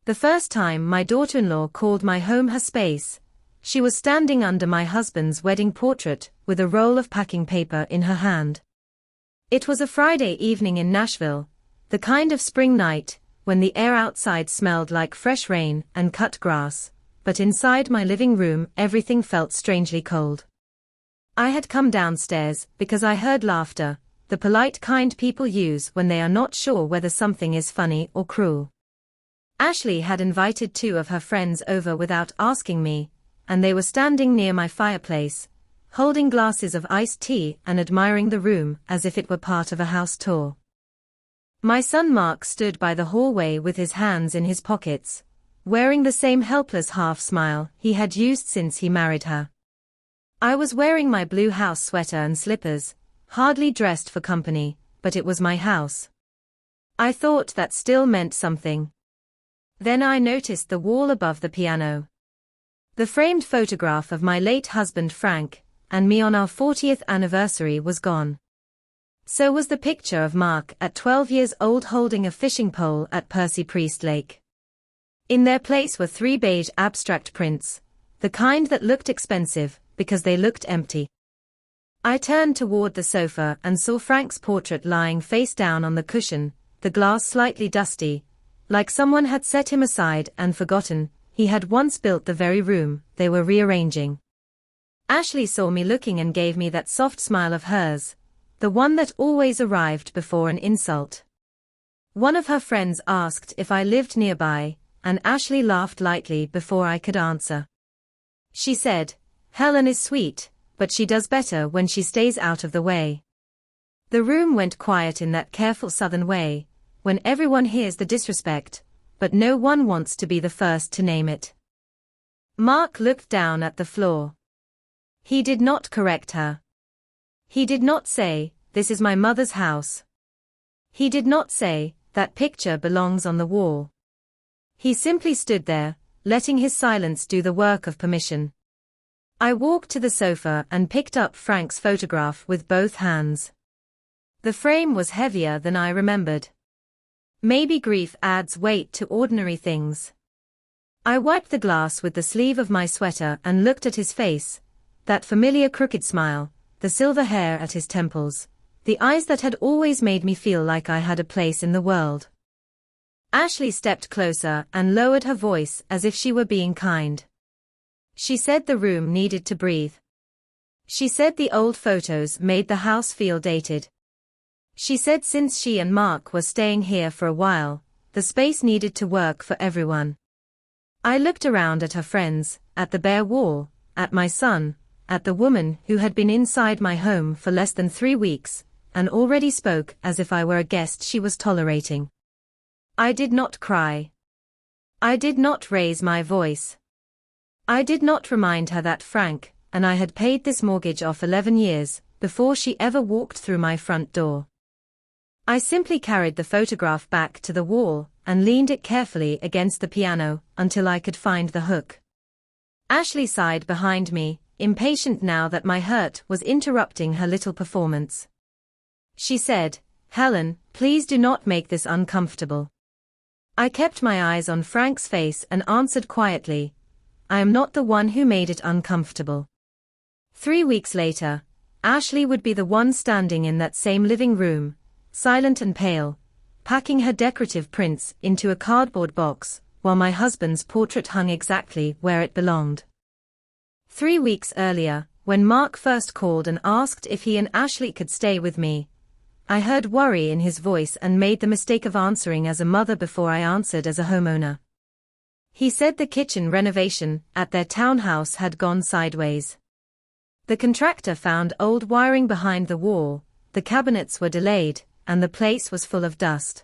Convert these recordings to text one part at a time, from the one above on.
The first time my daughter-in-law called my home her space, she was standing under my husband's wedding portrait with a roll of packing paper in her hand. It was a Friday evening in Nashville, the kind of spring night when the air outside smelled like fresh rain and cut grass, but inside my living room everything felt strangely cold. I had come downstairs because I heard laughter, the polite kind people use when they are not sure whether something is funny or cruel. Ashley had invited 2 of her friends over without asking me, and they were standing near my fireplace, holding glasses of iced tea and admiring the room as if it were part of a house tour. My son Mark stood by the hallway with his hands in his pockets, wearing the same helpless half-smile he had used since he married her. I was wearing my blue house sweater and slippers, hardly dressed for company, but it was my house. I thought that still meant something. Then I noticed the wall above the piano. The framed photograph of my late husband Frank, and me on our 40th anniversary was gone. So was the picture of Mark at 12 years old holding a fishing pole at Percy Priest Lake. In their place were 3 beige abstract prints, the kind that looked expensive because they looked empty. I turned toward the sofa and saw Frank's portrait lying face down on the cushion, the glass slightly dusty, like someone had set him aside and forgotten he had once built the very room they were rearranging. Ashley saw me looking and gave me that soft smile of hers, the one that always arrived before an insult. One of her friends asked if I lived nearby, and Ashley laughed lightly before I could answer. She said, "Helen is sweet, but she does better when she stays out of the way." The room went quiet in that careful Southern way, when everyone hears the disrespect, but no one wants to be the first to name it. Mark looked down at the floor. He did not correct her. He did not say, "This is my mother's house." He did not say, "That picture belongs on the wall." He simply stood there, letting his silence do the work of permission. I walked to the sofa and picked up Frank's photograph with both hands. The frame was heavier than I remembered. Maybe grief adds weight to ordinary things. I wiped the glass with the sleeve of my sweater and looked at his face, that familiar crooked smile, the silver hair at his temples, the eyes that had always made me feel like I had a place in the world. Ashley stepped closer and lowered her voice as if she were being kind. She said the room needed to breathe. She said the old photos made the house feel dated. She said since she and Mark were staying here for a while, the space needed to work for everyone. I looked around at her friends, at the bare wall, at my son, at the woman who had been inside my home for less than 3 weeks, and already spoke as if I were a guest she was tolerating. I did not cry. I did not raise my voice. I did not remind her that Frank and I had paid this mortgage off 11 years before she ever walked through my front door. I simply carried the photograph back to the wall and leaned it carefully against the piano until I could find the hook. Ashley sighed behind me, impatient now that my hurt was interrupting her little performance. She said, "Helen, please do not make this uncomfortable." I kept my eyes on Frank's face and answered quietly, "I am not the one who made it uncomfortable." 3 weeks later, Ashley would be the one standing in that same living room, silent and pale, packing her decorative prints into a cardboard box, while my husband's portrait hung exactly where it belonged. 3 weeks earlier, when Mark first called and asked if he and Ashley could stay with me, I heard worry in his voice and made the mistake of answering as a mother before I answered as a homeowner. He said the kitchen renovation at their townhouse had gone sideways. The contractor found old wiring behind the wall, the cabinets were delayed, and the place was full of dust.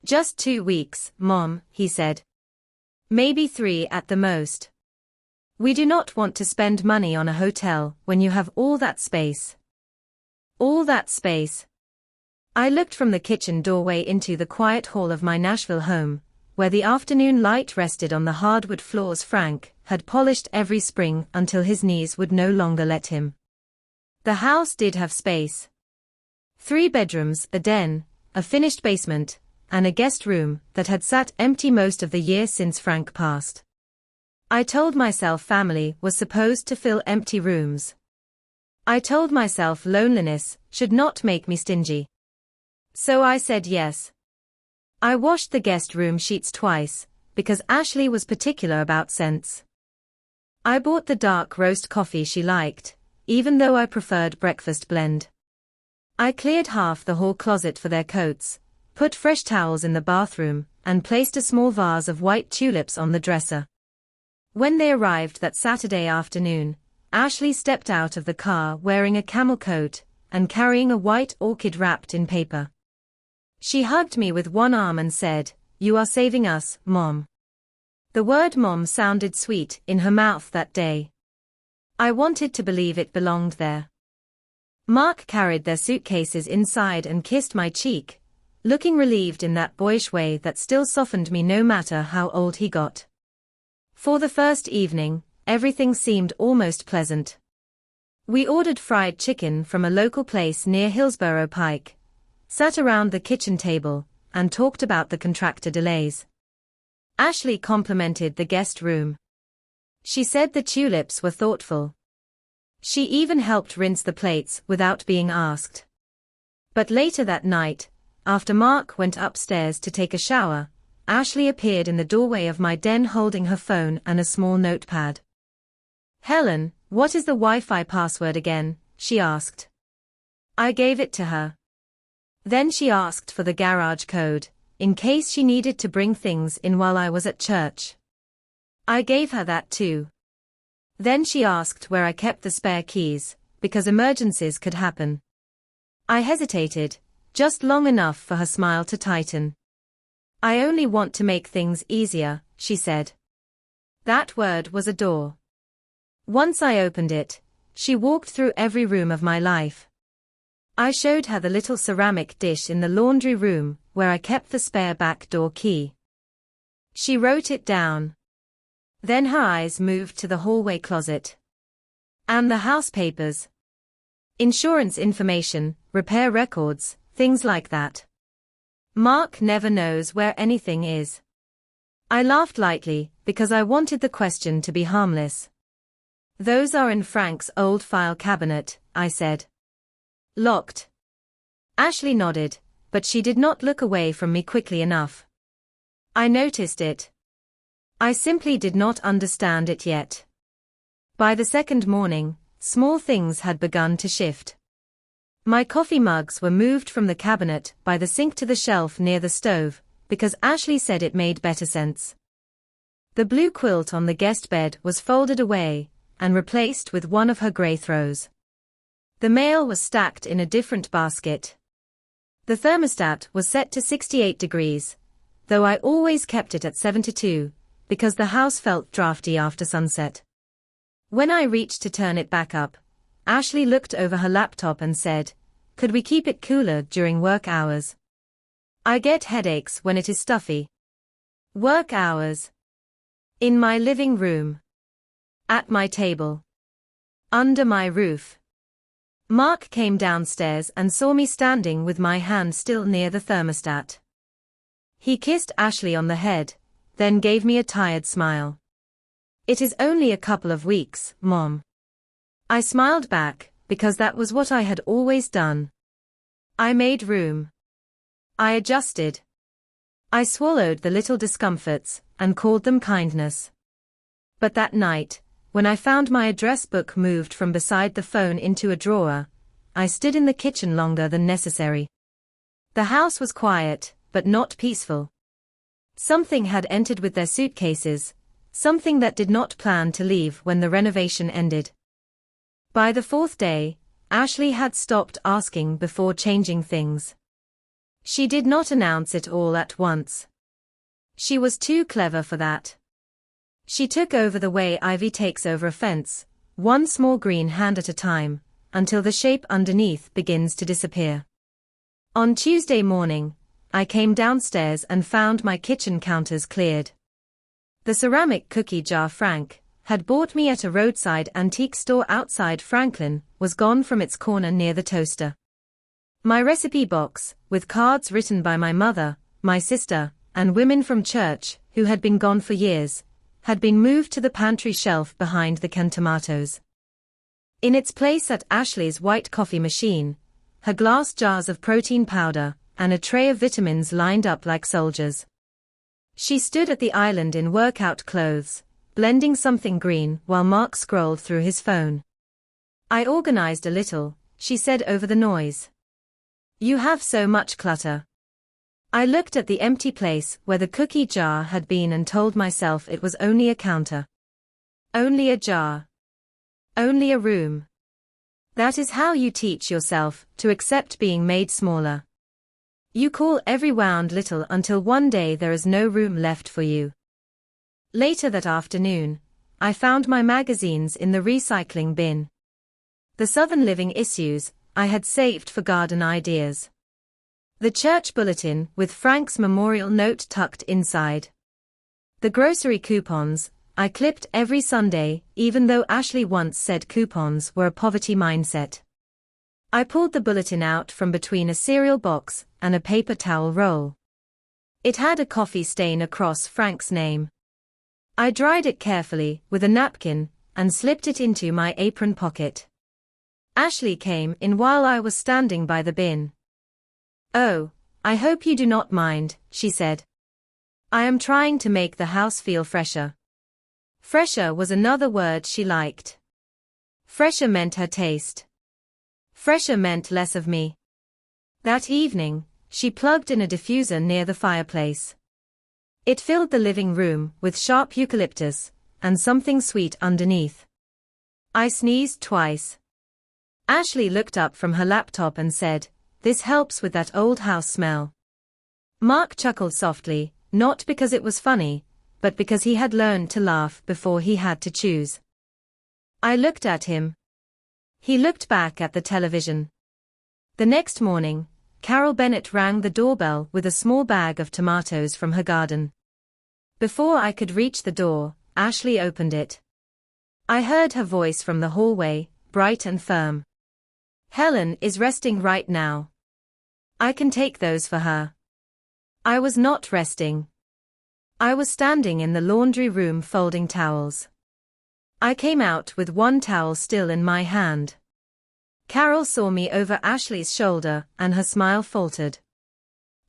"Just 2 weeks, Mom," he said. "Maybe 3 at the most. We do not want to spend money on a hotel when you have all that space." All that space. I looked from the kitchen doorway into the quiet hall of my Nashville home, where the afternoon light rested on the hardwood floors Frank had polished every spring until his knees would no longer let him. The house did have space. 3 bedrooms, a den, a finished basement, and a guest room that had sat empty most of the year since Frank passed. I told myself family was supposed to fill empty rooms. I told myself loneliness should not make me stingy. So I said yes. I washed the guest room sheets twice, because Ashley was particular about scents. I bought the dark roast coffee she liked, even though I preferred breakfast blend. I cleared half the hall closet for their coats, put fresh towels in the bathroom, and placed a small vase of white tulips on the dresser. When they arrived that Saturday afternoon, Ashley stepped out of the car wearing a camel coat and carrying a white orchid wrapped in paper. She hugged me with one arm and said, "You are saving us, Mom." The word Mom sounded sweet in her mouth that day. I wanted to believe it belonged there. Mark carried their suitcases inside and kissed my cheek, looking relieved in that boyish way that still softened me no matter how old he got. For the first evening, everything seemed almost pleasant. We ordered fried chicken from a local place near Hillsborough Pike, sat around the kitchen table, and talked about the contractor delays. Ashley complimented the guest room. She said the tulips were thoughtful. She even helped rinse the plates without being asked. But later that night, after Mark went upstairs to take a shower, Ashley appeared in the doorway of my den holding her phone and a small notepad. "Helen, what is the Wi-Fi password again?" she asked. I gave it to her. Then she asked for the garage code, in case she needed to bring things in while I was at church. I gave her that too. Then she asked where I kept the spare keys, because emergencies could happen. I hesitated, just long enough for her smile to tighten. "I only want to make things easier," she said. That word was a door. Once I opened it, she walked through every room of my life. I showed her the little ceramic dish in the laundry room where I kept the spare back door key. She wrote it down. Then her eyes moved to the hallway closet. And the house papers. Insurance information, repair records, things like that. Mark never knows where anything is. I laughed lightly, because I wanted the question to be harmless. "Those are in Frank's old file cabinet," I said. "Locked?" Ashley nodded, but she did not look away from me quickly enough. I noticed it. I simply did not understand it yet. By the second morning, small things had begun to shift. My coffee mugs were moved from the cabinet by the sink to the shelf near the stove, because Ashley said it made better sense. The blue quilt on the guest bed was folded away and replaced with one of her grey throws. The mail was stacked in a different basket. The thermostat was set to 68 degrees, though I always kept it at 72, because the house felt drafty after sunset. When I reached to turn it back up, Ashley looked over her laptop and said, "Could we keep it cooler during work hours? I get headaches when it is stuffy." Work hours. In my living room. At my table. Under my roof. Mark came downstairs and saw me standing with my hand still near the thermostat. He kissed Ashley on the head, then gave me a tired smile. "It is only a couple of weeks, Mom." I smiled back, because that was what I had always done. I made room. I adjusted. I swallowed the little discomforts, and called them kindness. But that night, when I found my address book moved from beside the phone into a drawer, I stood in the kitchen longer than necessary. The house was quiet, but not peaceful. Something had entered with their suitcases, something that did not plan to leave when the renovation ended. By the fourth day, Ashley had stopped asking before changing things. She did not announce it all at once. She was too clever for that. She took over the way ivy takes over a fence, one small green hand at a time, until the shape underneath begins to disappear. On Tuesday morning, I came downstairs and found my kitchen counters cleared. The ceramic cookie jar Frank had bought me at a roadside antique store outside Franklin was gone from its corner near the toaster. My recipe box, with cards written by my mother, my sister, and women from church, who had been gone for years, had been moved to the pantry shelf behind the canned tomatoes. In its place sat Ashley's white coffee machine, her glass jars of protein powder, and a tray of vitamins lined up like soldiers. She stood at the island in workout clothes, blending something green while Mark scrolled through his phone. "I organized a little," she said over the noise. "You have so much clutter." I looked at the empty place where the cookie jar had been and told myself it was only a counter. Only a jar. Only a room. That is how you teach yourself to accept being made smaller. You call every wound little until one day there is no room left for you. Later that afternoon, I found my magazines in the recycling bin. The Southern Living issues I had saved for garden ideas. The church bulletin with Frank's memorial note tucked inside. The grocery coupons I clipped every Sunday, even though Ashley once said coupons were a poverty mindset. I pulled the bulletin out from between a cereal box and a paper towel roll. It had a coffee stain across Frank's name. I dried it carefully with a napkin and slipped it into my apron pocket. Ashley came in while I was standing by the bin. "Oh, I hope you do not mind," she said. "I am trying to make the house feel fresher." Fresher was another word she liked. Fresher meant her taste. Fresher meant less of me. That evening, she plugged in a diffuser near the fireplace. It filled the living room with sharp eucalyptus and something sweet underneath. I sneezed twice. Ashley looked up from her laptop and said, "This helps with that old house smell." Mark chuckled softly, not because it was funny, but because he had learned to laugh before he had to choose. I looked at him. He looked back at the television. The next morning, Carol Bennett rang the doorbell with a small bag of tomatoes from her garden. Before I could reach the door, Ashley opened it. I heard her voice from the hallway, bright and firm. "Helen is resting right now. I can take those for her." I was not resting. I was standing in the laundry room folding towels. I came out with one towel still in my hand. Carol saw me over Ashley's shoulder and her smile faltered.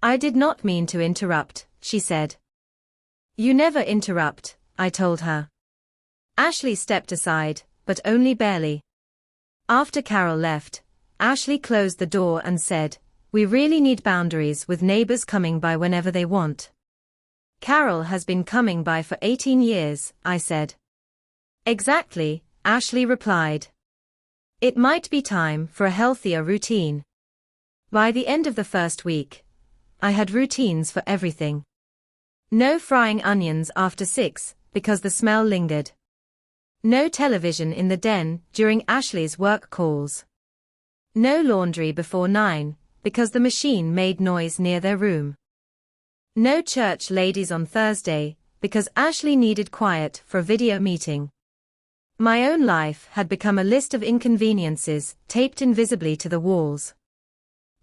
"I did not mean to interrupt," she said. "You never interrupt," I told her. Ashley stepped aside, but only barely. After Carol left, Ashley closed the door and said, "We really need boundaries with neighbors coming by whenever they want." "Carol has been coming by for 18 years, I said. "Exactly," Ashley replied. "It might be time for a healthier routine." By the end of the first week, I had routines for everything. No frying onions after 6, because the smell lingered. No television in the den during Ashley's work calls. No laundry before 9, because the machine made noise near their room. No church ladies on Thursday, because Ashley needed quiet for a video meeting. My own life had become a list of inconveniences taped invisibly to the walls.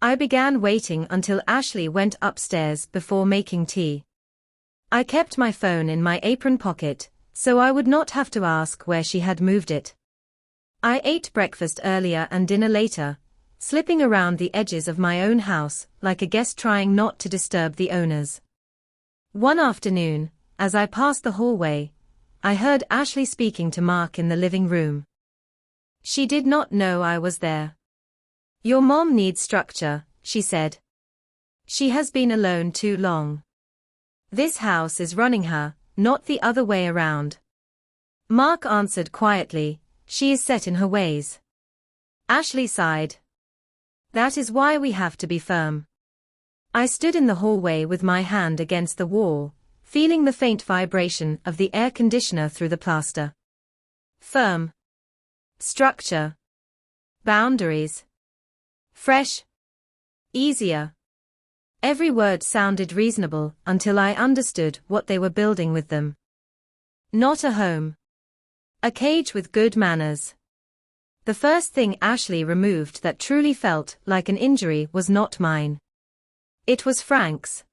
I began waiting until Ashley went upstairs before making tea. I kept my phone in my apron pocket, so I would not have to ask where she had moved it. I ate breakfast earlier and dinner later, slipping around the edges of my own house like a guest trying not to disturb the owners. One afternoon, as I passed the hallway, I heard Ashley speaking to Mark in the living room. She did not know I was there. "Your mom needs structure," she said. "She has been alone too long. This house is running her, not the other way around." Mark answered quietly, "She is set in her ways." Ashley sighed. "That is why we have to be firm." I stood in the hallway with my hand against the wall, feeling the faint vibration of the air conditioner through the plaster. Firm. Structure. Boundaries. Fresh. Easier. Every word sounded reasonable until I understood what they were building with them. Not a home. A cage with good manners. The first thing Ashley removed that truly felt like an injury was not mine. It was Frank's.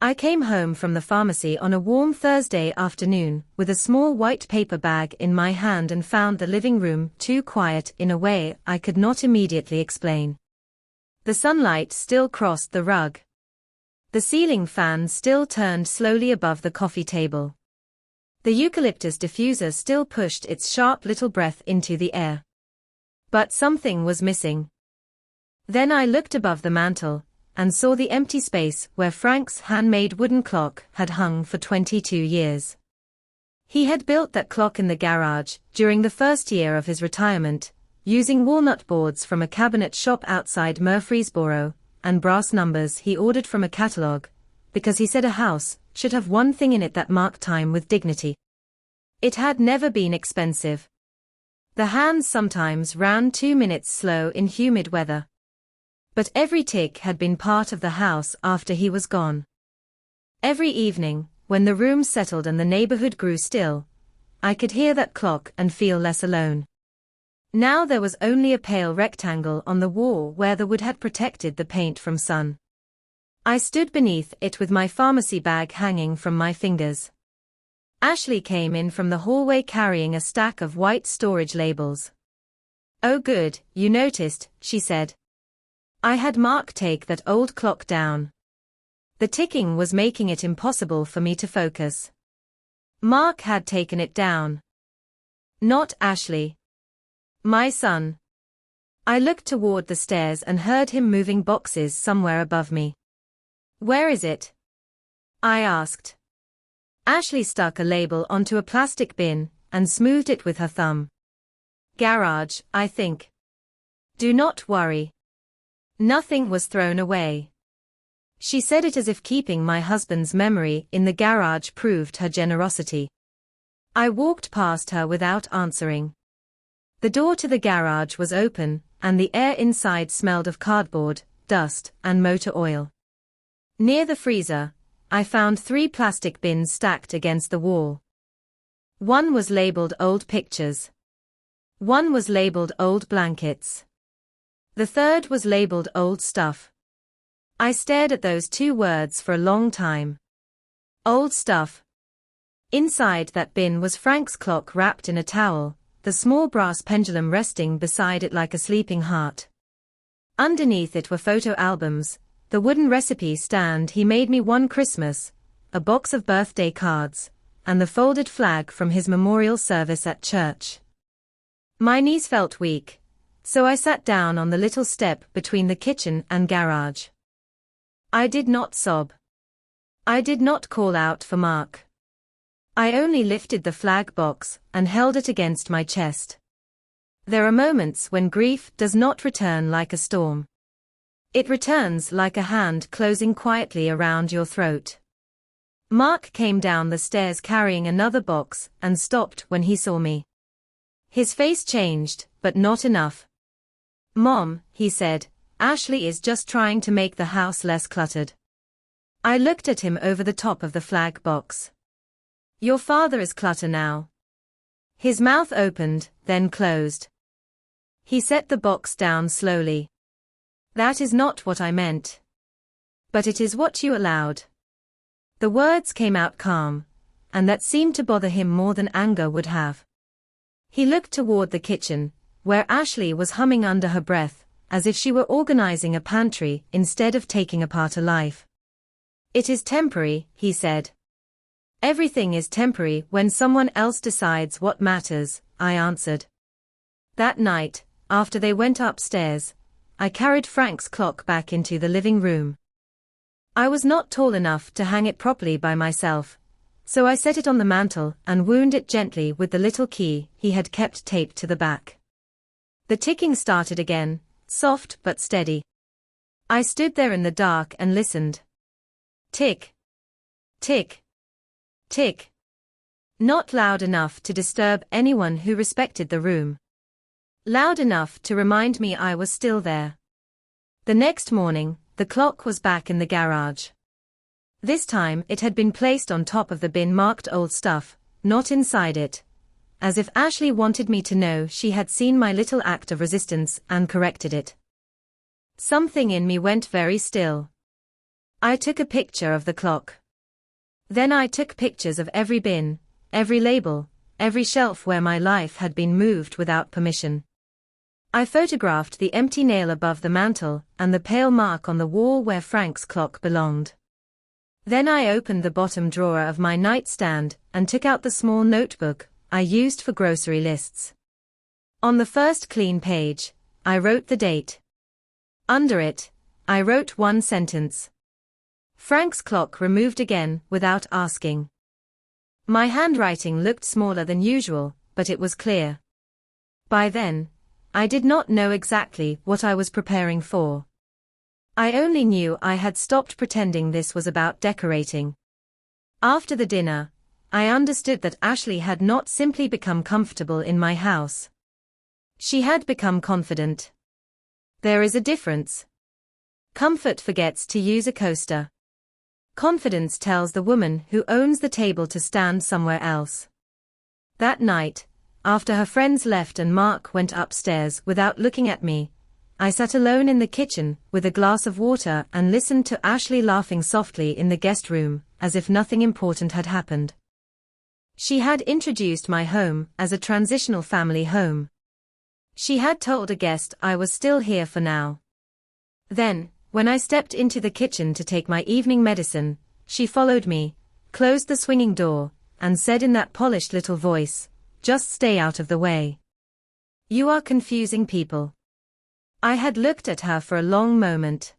I came home from the pharmacy on a warm Thursday afternoon with a small white paper bag in my hand and found the living room too quiet in a way I could not immediately explain. The sunlight still crossed the rug. The ceiling fan still turned slowly above the coffee table. The eucalyptus diffuser still pushed its sharp little breath into the air. But something was missing. Then I looked above the mantel and saw the empty space where Frank's handmade wooden clock had hung for 22 years. He had built that clock in the garage during the first year of his retirement, using walnut boards from a cabinet shop outside Murfreesboro, and brass numbers he ordered from a catalogue, because he said a house should have one thing in it that marked time with dignity. It had never been expensive. The hands sometimes ran 2 minutes slow in humid weather. But every tick had been part of the house after he was gone. Every evening, when the room settled and the neighborhood grew still, I could hear that clock and feel less alone. Now there was only a pale rectangle on the wall where the wood had protected the paint from sun. I stood beneath it with my pharmacy bag hanging from my fingers. Ashley came in from the hallway carrying a stack of white storage labels. "Oh good, you noticed," she said. I had Mark take that old clock down. The ticking was making it impossible for me to focus. Mark had taken it down. Not Ashley. My son. I looked toward the stairs and heard him moving boxes somewhere above me. "Where is it?" I asked. Ashley stuck a label onto a plastic bin and smoothed it with her thumb. "Garage, I think." "Do not worry. Nothing was thrown away." She said it as if keeping my husband's memory in the garage proved her generosity. I walked past her without answering. The door to the garage was open, and the air inside smelled of cardboard, dust, and motor oil. Near the freezer, I found 3 plastic bins stacked against the wall. One was labeled old pictures. One was labeled old blankets. The third was labeled old stuff. I stared at those 2 words for a long time. Old stuff. Inside that bin was Frank's clock wrapped in a towel, the small brass pendulum resting beside it like a sleeping heart. Underneath it were photo albums, the wooden recipe stand he made me one Christmas, a box of birthday cards, and the folded flag from his memorial service at church. My knees felt weak, so I sat down on the little step between the kitchen and garage. I did not sob. I did not call out for Mark. I only lifted the flag box and held it against my chest. There are moments when grief does not return like a storm. It returns like a hand closing quietly around your throat. Mark came down the stairs carrying another box and stopped when he saw me. His face changed, but not enough. "Mom," he said, "Ashley is just trying to make the house less cluttered." I looked at him over the top of the flag box. "Your father is clutter now." His mouth opened, then closed. He set the box down slowly. "That is not what I meant. But it is what you allowed." The words came out calm, and that seemed to bother him more than anger would have. He looked toward the kitchen, where Ashley was humming under her breath, as if she were organizing a pantry instead of taking apart a life. "It is temporary," he said. "Everything is temporary when someone else decides what matters," I answered. That night, after they went upstairs, I carried Frank's clock back into the living room. I was not tall enough to hang it properly by myself, so I set it on the mantel and wound it gently with the little key he had kept taped to the back. The ticking started again, soft but steady. I stood there in the dark and listened. Tick. Tick. Tick. Not loud enough to disturb anyone who respected the room. Loud enough to remind me I was still there. The next morning, the clock was back in the garage. This time it had been placed on top of the bin marked old stuff, not inside it, as if Ashley wanted me to know she had seen my little act of resistance and corrected it. Something in me went very still. I took a picture of the clock. Then I took pictures of every bin, every label, every shelf where my life had been moved without permission. I photographed the empty nail above the mantel and the pale mark on the wall where Frank's clock belonged. Then I opened the bottom drawer of my nightstand and took out the small notebook I used for grocery lists. On the first clean page, I wrote the date. Under it, I wrote one sentence. Frank's clock removed again without asking. My handwriting looked smaller than usual, but it was clear. By then, I did not know exactly what I was preparing for. I only knew I had stopped pretending this was about decorating. After the dinner, I understood that Ashley had not simply become comfortable in my house. She had become confident. There is a difference. Comfort forgets to use a coaster. Confidence tells the woman who owns the table to stand somewhere else. That night, after her friends left and Mark went upstairs without looking at me, I sat alone in the kitchen with a glass of water and listened to Ashley laughing softly in the guest room, as if nothing important had happened. She had introduced my home as a transitional family home. She had told a guest I was still here for now. Then, when I stepped into the kitchen to take my evening medicine, she followed me, closed the swinging door, and said in that polished little voice, "Just stay out of the way. You are confusing people." I had looked at her for a long moment.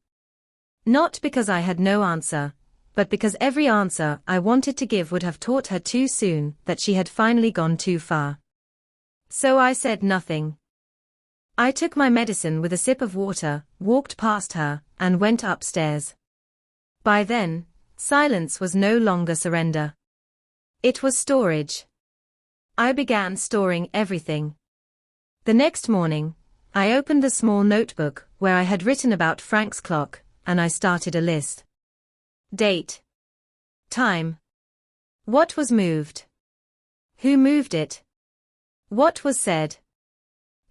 Not because I had no answer, but because every answer I wanted to give would have taught her too soon that she had finally gone too far. So I said nothing. I took my medicine with a sip of water, walked past her, and went upstairs. By then, silence was no longer surrender. It was storage. I began storing everything. The next morning, I opened the small notebook where I had written about Frank's clock, and I started a list. Date. Time. What was moved? Who moved it? What was said?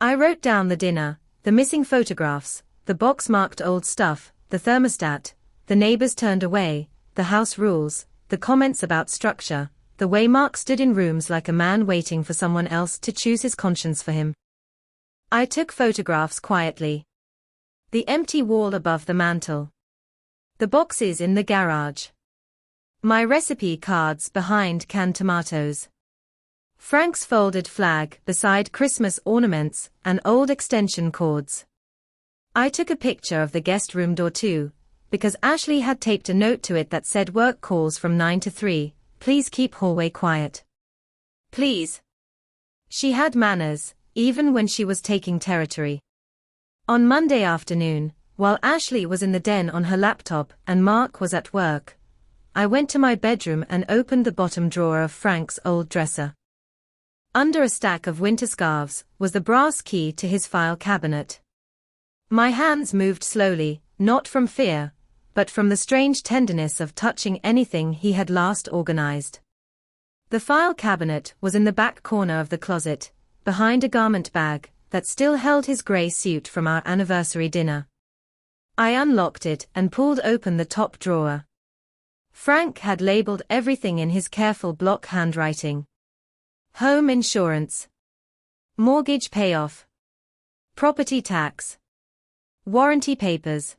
I wrote down the dinner, the missing photographs, the box marked old stuff, the thermostat, the neighbors turned away, the house rules, the comments about structure, the way Mark stood in rooms like a man waiting for someone else to choose his conscience for him. I took photographs quietly. The empty wall above the mantel. The boxes in the garage. My recipe cards behind canned tomatoes. Frank's folded flag beside Christmas ornaments and old extension cords. I took a picture of the guest room door too, because Ashley had taped a note to it that said work calls from 9 to 3, please keep hallway quiet. Please. She had manners, even when she was taking territory. On Monday afternoon, while Ashley was in the den on her laptop and Mark was at work, I went to my bedroom and opened the bottom drawer of Frank's old dresser. Under a stack of winter scarves was the brass key to his file cabinet. My hands moved slowly, not from fear, but from the strange tenderness of touching anything he had last organized. The file cabinet was in the back corner of the closet, behind a garment bag that still held his gray suit from our anniversary dinner. I unlocked it and pulled open the top drawer. Frank had labeled everything in his careful block handwriting. Home insurance. Mortgage payoff. Property tax. Warranty papers.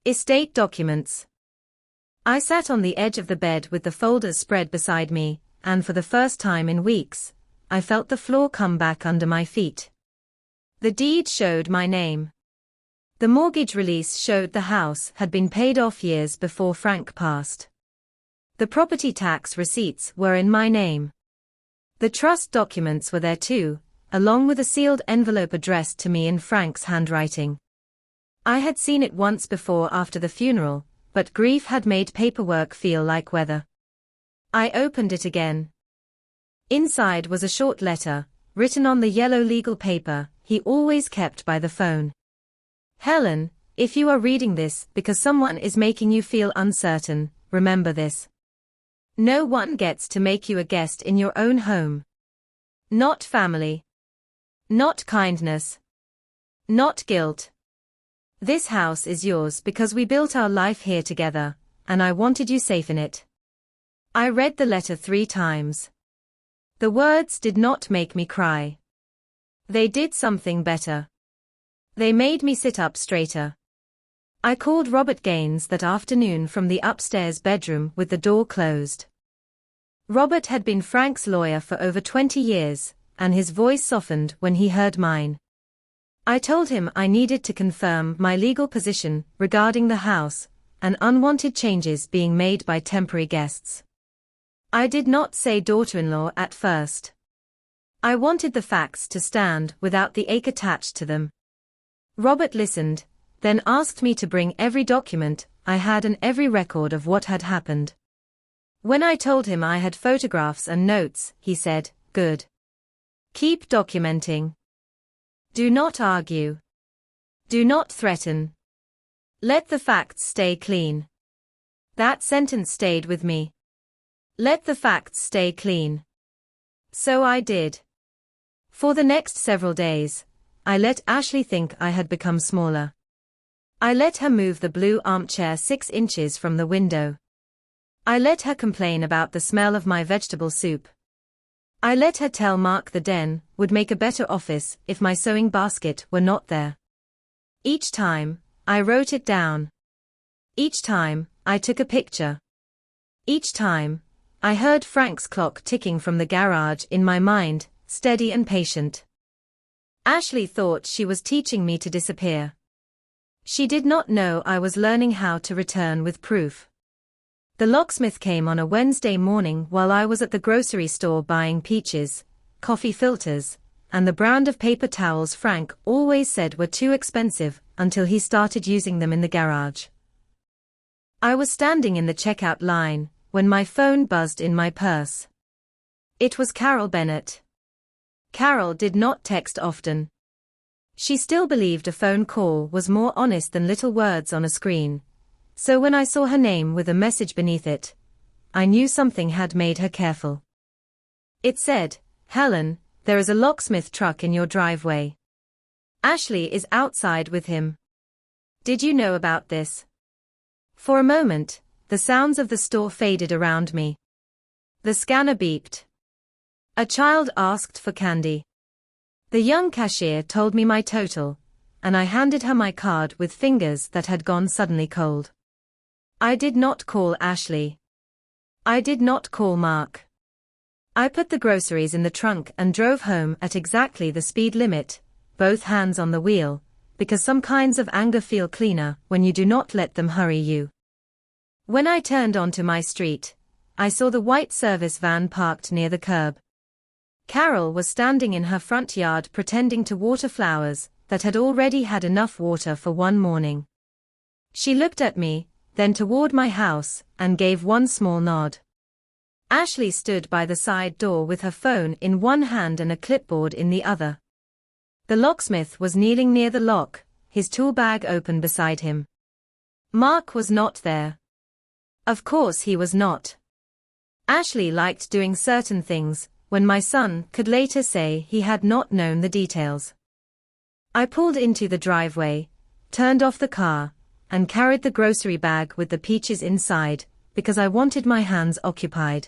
Estate documents. I sat on the edge of the bed with the folders spread beside me, and for the first time in weeks, I felt the floor come back under my feet. The deed showed my name. The mortgage release showed the house had been paid off years before Frank passed. The property tax receipts were in my name. The trust documents were there too, along with a sealed envelope addressed to me in Frank's handwriting. I had seen it once before after the funeral, but grief had made paperwork feel like weather. I opened it again. Inside was a short letter, written on the yellow legal paper he always kept by the phone. Helen, if you are reading this because someone is making you feel uncertain, remember this. No one gets to make you a guest in your own home. Not family. Not kindness. Not guilt. This house is yours because we built our life here together, and I wanted you safe in it. I read the letter 3 times. The words did not make me cry. They did something better. They made me sit up straighter. I called Robert Gaines that afternoon from the upstairs bedroom with the door closed. Robert had been Frank's lawyer for over 20 years, and his voice softened when he heard mine. I told him I needed to confirm my legal position regarding the house and unwanted changes being made by temporary guests. I did not say daughter-in-law at first. I wanted the facts to stand without the ache attached to them. Robert listened, then asked me to bring every document I had and every record of what had happened. When I told him I had photographs and notes, he said, "Good. Keep documenting. Do not argue. Do not threaten. Let the facts stay clean." That sentence stayed with me. Let the facts stay clean. So I did. For the next several days, I let Ashley think I had become smaller. I let her move the blue armchair 6 inches from the window. I let her complain about the smell of my vegetable soup. I let her tell Mark the den would make a better office if my sewing basket were not there. Each time, I wrote it down. Each time, I took a picture. Each time, I heard Frank's clock ticking from the garage in my mind, steady and patient. Ashley thought she was teaching me to disappear. She did not know I was learning how to return with proof. The locksmith came on a Wednesday morning while I was at the grocery store buying peaches, coffee filters, and the brand of paper towels Frank always said were too expensive until he started using them in the garage. I was standing in the checkout line when my phone buzzed in my purse. It was Carol Bennett. Carol did not text often. She still believed a phone call was more honest than little words on a screen, so when I saw her name with a message beneath it, I knew something had made her careful. It said, "Helen, there is a locksmith truck in your driveway. Ashley is outside with him. Did you know about this?" For a moment, the sounds of the store faded around me. The scanner beeped. A child asked for candy. The young cashier told me my total, and I handed her my card with fingers that had gone suddenly cold. I did not call Ashley. I did not call Mark. I put the groceries in the trunk and drove home at exactly the speed limit, both hands on the wheel, because some kinds of anger feel cleaner when you do not let them hurry you. When I turned onto my street, I saw the white service van parked near the curb. Carol was standing in her front yard pretending to water flowers that had already had enough water for one morning. She looked at me, then toward my house, and gave one small nod. Ashley stood by the side door with her phone in one hand and a clipboard in the other. The locksmith was kneeling near the lock, his tool bag open beside him. Mark was not there. Of course he was not. Ashley liked doing certain things, when my son could later say he had not known the details. I pulled into the driveway, turned off the car, and carried the grocery bag with the peaches inside, because I wanted my hands occupied.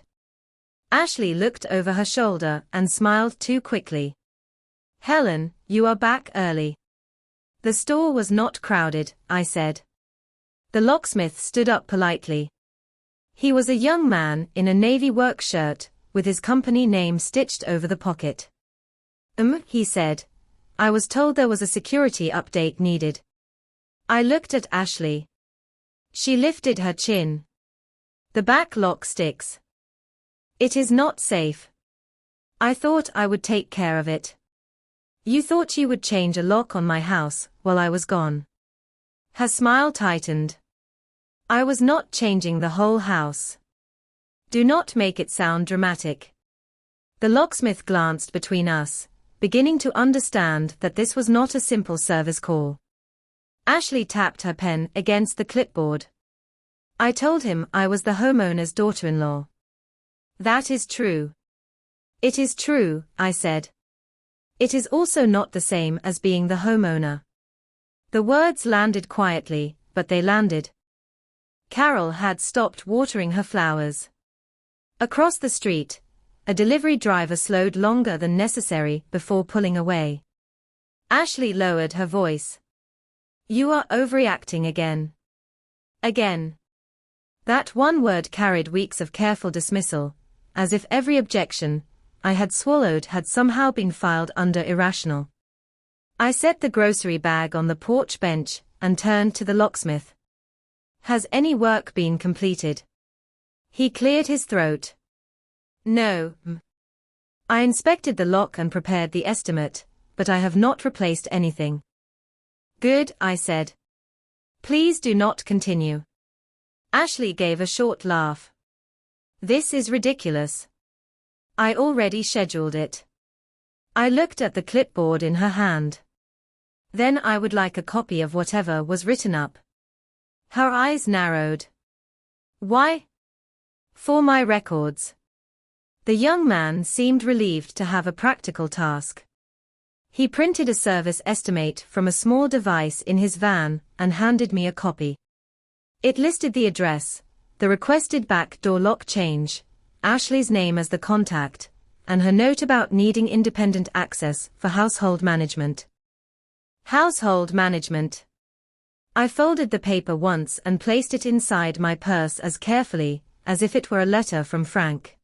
Ashley looked over her shoulder and smiled too quickly. "Helen, you are back early." "The store was not crowded," I said. The locksmith stood up politely. He was a young man in a navy work shirt, with his company name stitched over the pocket. He said. "I was told there was a security update needed." I looked at Ashley. She lifted her chin. "The back lock sticks. It is not safe. I thought I would take care of it." "You thought you would change a lock on my house while I was gone." Her smile tightened. "I was not changing the whole house. Do not make it sound dramatic." The locksmith glanced between us, beginning to understand that this was not a simple service call. Ashley tapped her pen against the clipboard. "I told him I was the homeowner's daughter-in-law." "That is true." "It is true," I said. "It is also not the same as being the homeowner." The words landed quietly, but they landed. Carol had stopped watering her flowers. Across the street, a delivery driver slowed longer than necessary before pulling away. Ashley lowered her voice. "You are overreacting again. Again." That one word carried weeks of careful dismissal, as if every objection I had swallowed had somehow been filed under irrational. I set the grocery bag on the porch bench and turned to the locksmith. "Has any work been completed?" He cleared his throat. "No. I inspected the lock and prepared the estimate, but I have not replaced anything." "Good," I said. "Please do not continue." Ashley gave a short laugh. "This is ridiculous. I already scheduled it." I looked at the clipboard in her hand. "Then I would like a copy of whatever was written up." Her eyes narrowed. "Why?" "For my records." The young man seemed relieved to have a practical task. He printed a service estimate from a small device in his van and handed me a copy. It listed the address, the requested back door lock change, Ashley's name as the contact, and her note about needing independent access for household management. Household management. I folded the paper once and placed it inside my purse as carefully as if it were a letter from Frank.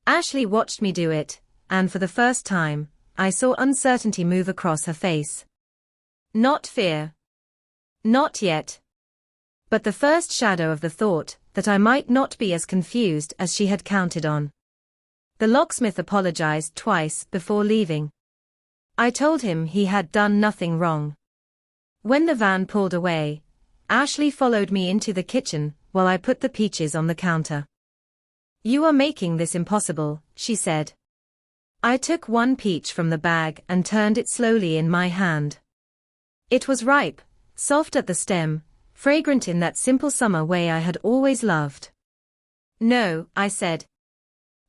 Ashley watched me do it, and for the first time, I saw uncertainty move across her face. Not fear. Not yet. But the first shadow of the thought that I might not be as confused as she had counted on. The locksmith apologized twice before leaving. I told him he had done nothing wrong. When the van pulled away, Ashley followed me into the kitchen while I put the peaches on the counter. "You are making this impossible," she said. I took one peach from the bag and turned it slowly in my hand. It was ripe, soft at the stem, fragrant in that simple summer way I had always loved. "No," I said.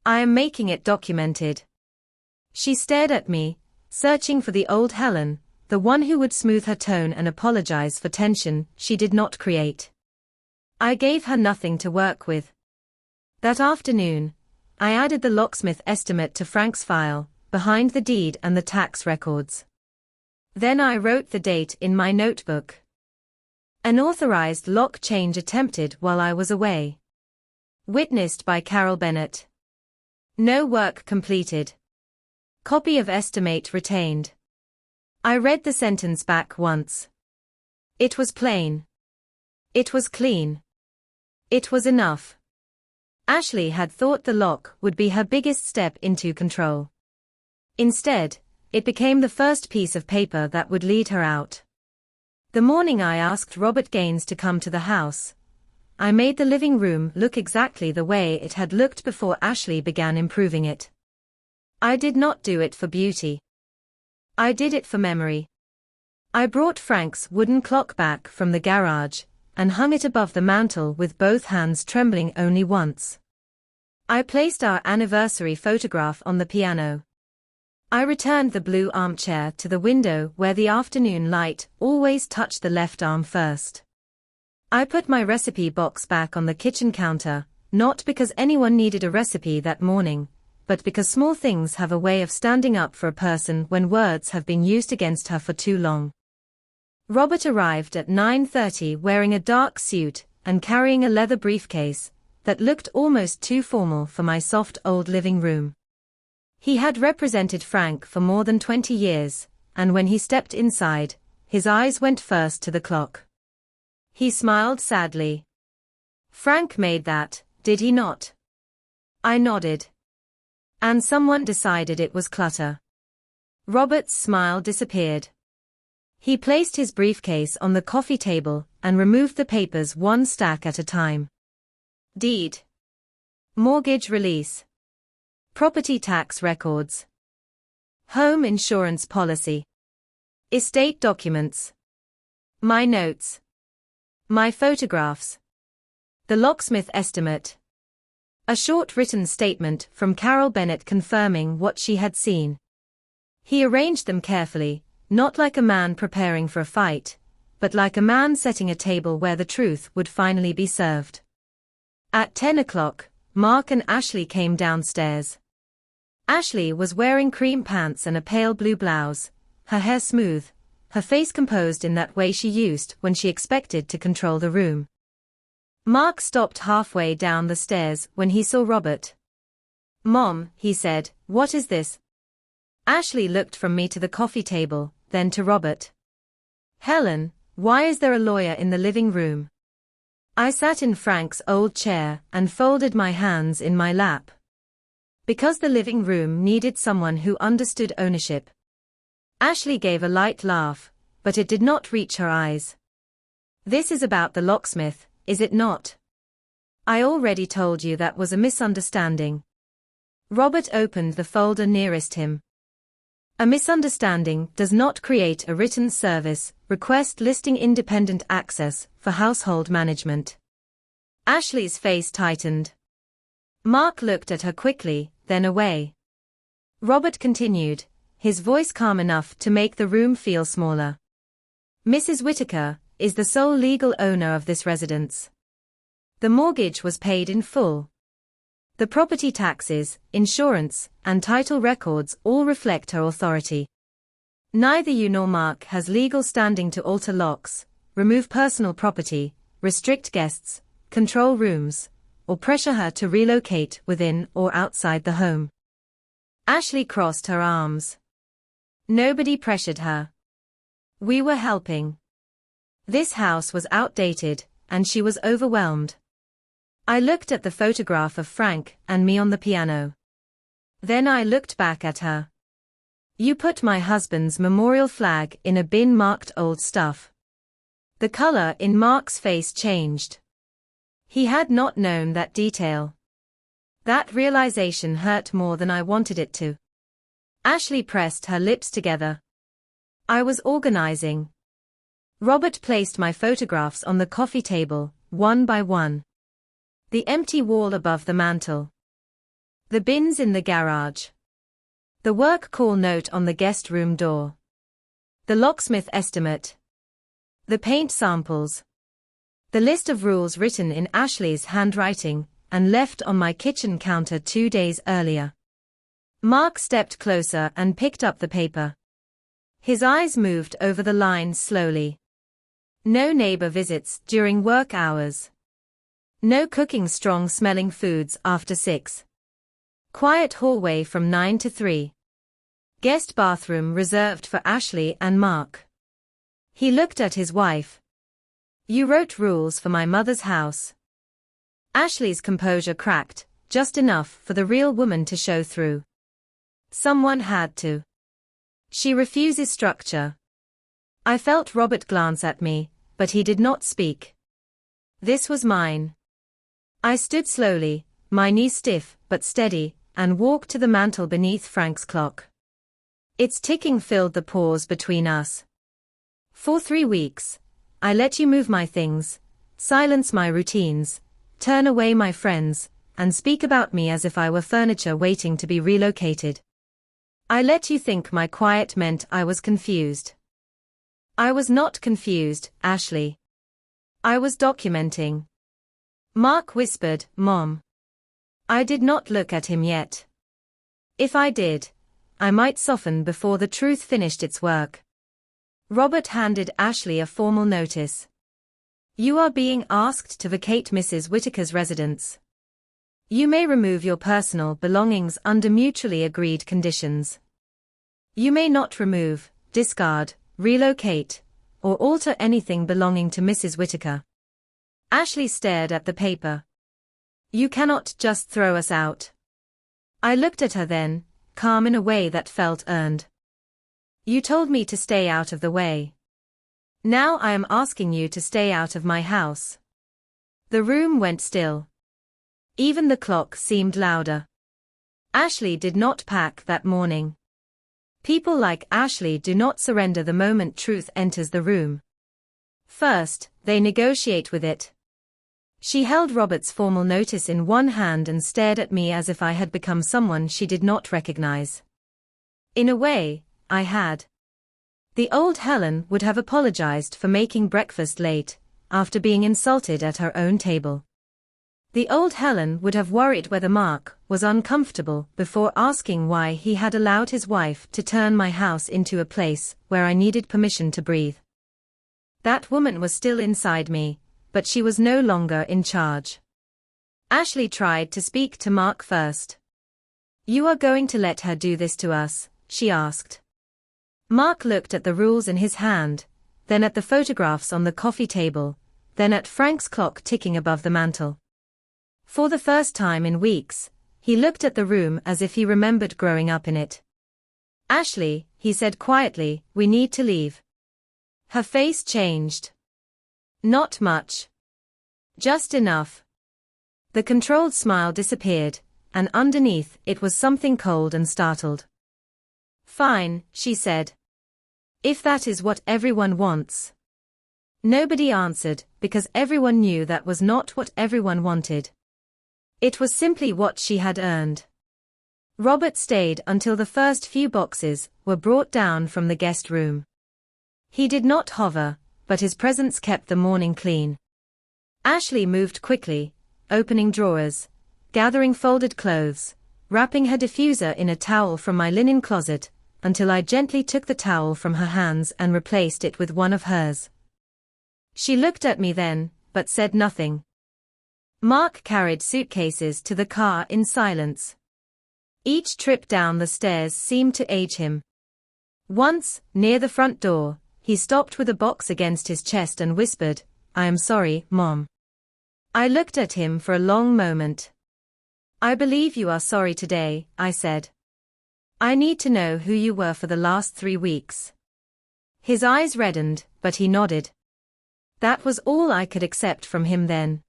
"I am making it documented." She stared at me, searching for the old Helen, the one who would smooth her tone and apologize for tension she did not create. I gave her nothing to work with. That afternoon, I added the locksmith estimate to Frank's file, behind the deed and the tax records. Then I wrote the date in my notebook. An authorized lock change attempted while I was away. Witnessed by Carol Bennett. No work completed. Copy of estimate retained. I read the sentence back once. It was plain. It was clean. It was enough. Ashley had thought the lock would be her biggest step into control. Instead, it became the first piece of paper that would lead her out. The morning I asked Robert Gaines to come to the house, I made the living room look exactly the way it had looked before Ashley began improving it. I did not do it for beauty. I did it for memory. I brought Frank's wooden clock back from the garage and hung it above the mantel with both hands trembling only once. I placed our anniversary photograph on the piano. I returned the blue armchair to the window where the afternoon light always touched the left arm first. I put my recipe box back on the kitchen counter, not because anyone needed a recipe that morning, but because small things have a way of standing up for a person when words have been used against her for too long. Robert arrived at 9:30 wearing a dark suit and carrying a leather briefcase that looked almost too formal for my soft old living room. He had represented Frank for more than 20 years, and when he stepped inside, his eyes went first to the clock. He smiled sadly. "Frank made that, did he not?" I nodded. "And someone decided it was clutter." Robert's smile disappeared. He placed his briefcase on the coffee table and removed the papers one stack at a time. Deed. Mortgage release. Property tax records. Home insurance policy. Estate documents. My notes. My photographs. The locksmith estimate. A short written statement from Carol Bennett confirming what she had seen. He arranged them carefully, not like a man preparing for a fight, but like a man setting a table where the truth would finally be served. At 10 o'clock, Mark and Ashley came downstairs. Ashley was wearing cream pants and a pale blue blouse, her hair smooth, her face composed in that way she used when she expected to control the room. Mark stopped halfway down the stairs when he saw Robert. "Mom," he said, "what is this?" Ashley looked from me to the coffee table, then to Robert. "Helen, why is there a lawyer in the living room?" I sat in Frank's old chair and folded my hands in my lap. Because the living room needed someone who understood ownership. Ashley gave a light laugh, but it did not reach her eyes. "This is about the locksmith, is it not?" "I already told you that was a misunderstanding." Robert opened the folder nearest him. "A misunderstanding does not create a written service request listing independent access for household management." Ashley's face tightened. Mark looked at her quickly, then away. Robert continued, his voice calm enough to make the room feel smaller. "Mrs. Whittaker is the sole legal owner of this residence. The mortgage was paid in full. The property taxes, insurance, and title records all reflect her authority. Neither you nor Mark has legal standing to alter locks, remove personal property, restrict guests, control rooms, or pressure her to relocate within or outside the home." Ashley crossed her arms. "Nobody pressured her. We were helping. This house was outdated, and she was overwhelmed." I looked at the photograph of Frank and me on the piano. Then I looked back at her. "You put my husband's memorial flag in a bin marked old stuff." The color in Mark's face changed. He had not known that detail. That realization hurt more than I wanted it to. Ashley pressed her lips together. "I was organizing." Robert placed my photographs on the coffee table, one by one. The empty wall above the mantel. The bins in the garage. The work call note on the guest room door. The locksmith estimate. The paint samples. The list of rules written in Ashley's handwriting and left on my kitchen counter 2 days earlier. Mark stepped closer and picked up the paper. His eyes moved over the lines slowly. No neighbor visits during work hours. No cooking strong-smelling foods after 6. Quiet hallway from 9 to 3. Guest bathroom reserved for Ashley and Mark. He looked at his wife. "You wrote rules for my mother's house." Ashley's composure cracked, just enough for the real woman to show through. "Someone had to. She refuses structure." I felt Robert glance at me, but he did not speak. This was mine. I stood slowly, my knees stiff but steady, and walked to the mantel beneath Frank's clock. Its ticking filled the pause between us. For 3 weeks, I let you move my things, silence my routines, turn away my friends, and speak about me as if I were furniture waiting to be relocated. I let you think my quiet meant I was confused. I was not confused, Ashley. I was documenting. Mark whispered, "Mom." I did not look at him yet. If I did, I might soften before the truth finished its work. Robert handed Ashley a formal notice. "You are being asked to vacate Mrs. Whittaker's residence. You may remove your personal belongings under mutually agreed conditions. You may not remove, discard, relocate, or alter anything belonging to Mrs. Whittaker." Ashley stared at the paper. "You cannot just throw us out." I looked at her then, calm in a way that felt earned. "You told me to stay out of the way. Now I am asking you to stay out of my house." The room went still. Even the clock seemed louder. Ashley did not pack that morning. People like Ashley do not surrender the moment truth enters the room. First, they negotiate with it. She held Robert's formal notice in one hand and stared at me as if I had become someone she did not recognize. In a way, I had. The old Helen would have apologized for making breakfast late, after being insulted at her own table. The old Helen would have worried whether Mark was uncomfortable before asking why he had allowed his wife to turn my house into a place where I needed permission to breathe. That woman was still inside me, but she was no longer in charge. Ashley tried to speak to Mark first. "You are going to let her do this to us?" she asked. Mark looked at the rules in his hand, then at the photographs on the coffee table, then at Frank's clock ticking above the mantel. For the first time in weeks, he looked at the room as if he remembered growing up in it. "Ashley," he said quietly, "we need to leave." Her face changed. "Not much. Just enough." The controlled smile disappeared, and underneath it was something cold and startled. "Fine," she said. "If that is what everyone wants." Nobody answered, because everyone knew that was not what everyone wanted. It was simply what she had earned. Robert stayed until the first few boxes were brought down from the guest room. He did not hover, but his presence kept the morning clean. Ashley moved quickly, opening drawers, gathering folded clothes, wrapping her diffuser in a towel from my linen closet, until I gently took the towel from her hands and replaced it with one of hers. She looked at me then, but said nothing. Mark carried suitcases to the car in silence. Each trip down the stairs seemed to age him. Once, near the front door, he stopped with a box against his chest and whispered, "I am sorry, Mom." I looked at him for a long moment. "I believe you are sorry today," I said. "I need to know who you were for the last 3 weeks." His eyes reddened, but he nodded. That was all I could accept from him then.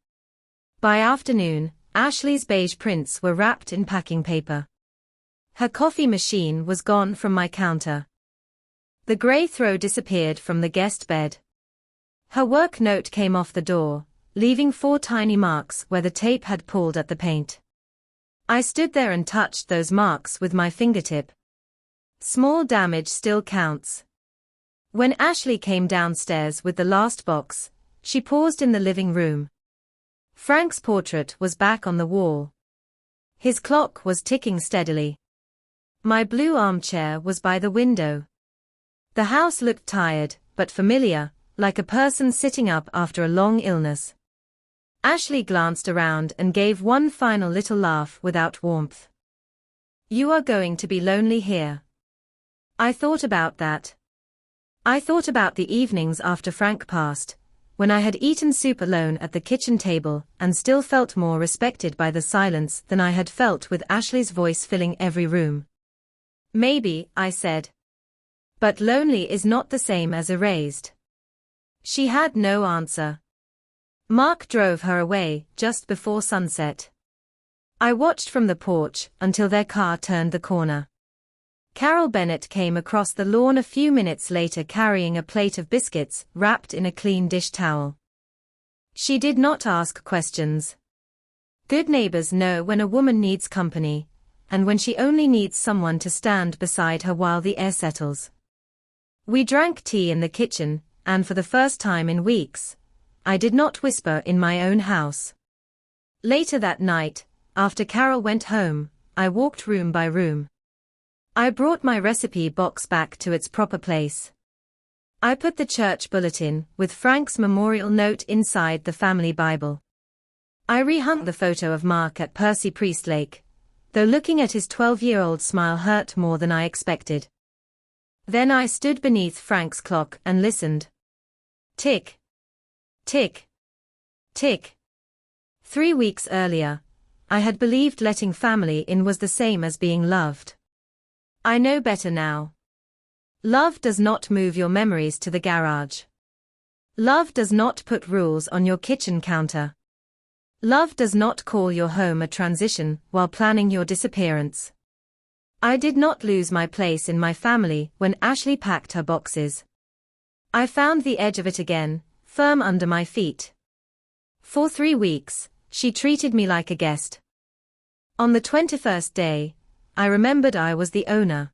By afternoon, Ashley's beige prints were wrapped in packing paper. Her coffee machine was gone from my counter. The grey throw disappeared from the guest bed. Her work note came off the door, leaving 4 tiny marks where the tape had pulled at the paint. I stood there and touched those marks with my fingertip. Small damage still counts. When Ashley came downstairs with the last box, she paused in the living room. Frank's portrait was back on the wall. His clock was ticking steadily. My blue armchair was by the window. The house looked tired, but familiar, like a person sitting up after a long illness. Ashley glanced around and gave one final little laugh without warmth. "You are going to be lonely here." I thought about that. I thought about the evenings after Frank passed, when I had eaten soup alone at the kitchen table and still felt more respected by the silence than I had felt with Ashley's voice filling every room. "Maybe," I said. "But lonely is not the same as erased." She had no answer. Mark drove her away just before sunset. I watched from the porch until their car turned the corner. Carol Bennett came across the lawn a few minutes later carrying a plate of biscuits wrapped in a clean dish towel. She did not ask questions. Good neighbors know when a woman needs company, and when she only needs someone to stand beside her while the air settles. We drank tea in the kitchen, and for the first time in weeks, I did not whisper in my own house. Later that night, after Carol went home, I walked room by room. I brought my recipe box back to its proper place. I put the church bulletin with Frank's memorial note inside the family Bible. I rehung the photo of Mark at Percy Priestlake, though looking at his 12-year-old smile hurt more than I expected. Then I stood beneath Frank's clock and listened. Tick. Tick. Tick. 3 weeks earlier, I had believed letting family in was the same as being loved. I know better now. Love does not move your memories to the garage. Love does not put rules on your kitchen counter. Love does not call your home a transition while planning your disappearance. I did not lose my place in my family when Ashley packed her boxes. I found the edge of it again, firm under my feet. For 3 weeks, she treated me like a guest. On the 21st day, I remembered I was the owner.